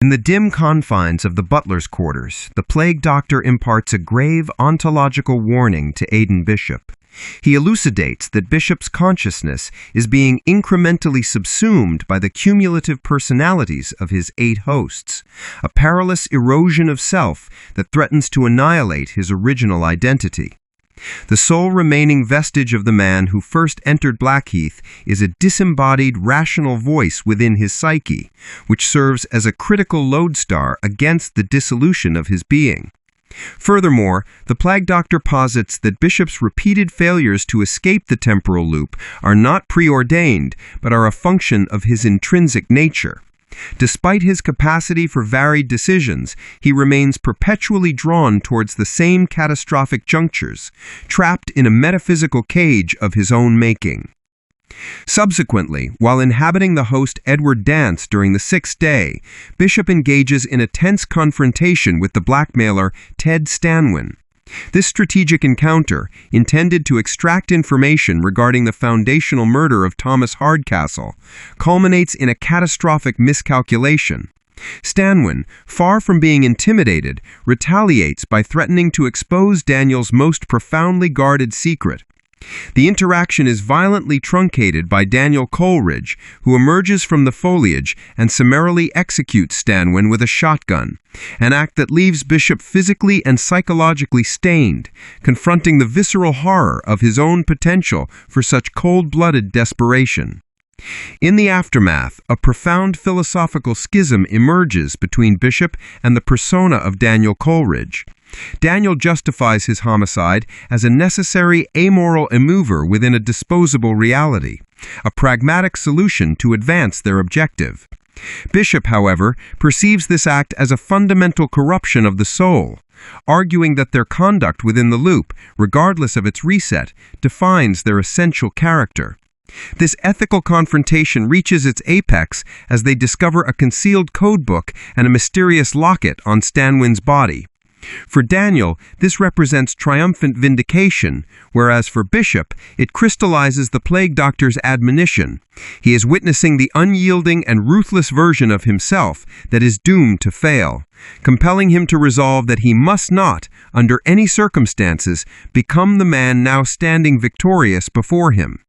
In the dim confines of the butler's quarters, the plague doctor imparts a grave ontological warning to Aidan Bishop. He elucidates that Bishop's consciousness is being incrementally subsumed by the cumulative personalities of his 8 hosts, a perilous erosion of self that threatens to annihilate his original identity. The sole remaining vestige of the man who first entered Blackheath is a disembodied, rational voice within his psyche, which serves as a critical lodestar against the dissolution of his being. Furthermore, the Plague Doctor posits that Bishop's repeated failures to escape the temporal loop are not preordained, but are a function of his intrinsic nature. Despite his capacity for varied decisions, he remains perpetually drawn towards the same catastrophic junctures, trapped in a metaphysical cage of his own making. Subsequently, while inhabiting the host Edward Dance during the 6th day, Bishop engages in a tense confrontation with the blackmailer Ted Stanwin. This strategic encounter, intended to extract information regarding the foundational murder of Thomas Hardcastle, culminates in a catastrophic miscalculation. Stanwin, far from being intimidated, retaliates by threatening to expose Daniel's most profoundly guarded secret. The interaction is violently truncated by Daniel Coleridge, who emerges from the foliage and summarily executes Stanwin with a shotgun, an act that leaves Bishop physically and psychologically stained, confronting the visceral horror of his own potential for such cold-blooded desperation. In the aftermath, a profound philosophical schism emerges between Bishop and the persona of Daniel Coleridge. Daniel justifies his homicide as a necessary amoral immover within a disposable reality, a pragmatic solution to advance their objective. Bishop, however, perceives this act as a fundamental corruption of the soul, arguing that their conduct within the loop, regardless of its reset, defines their essential character. This ethical confrontation reaches its apex as they discover a concealed codebook and a mysterious locket on Stanwin's body. For Daniel, this represents triumphant vindication, whereas for Bishop, it crystallizes the Plague Doctor's admonition. He is witnessing the unyielding and ruthless version of himself that is doomed to fail, compelling him to resolve that he must not, under any circumstances, become the man now standing victorious before him.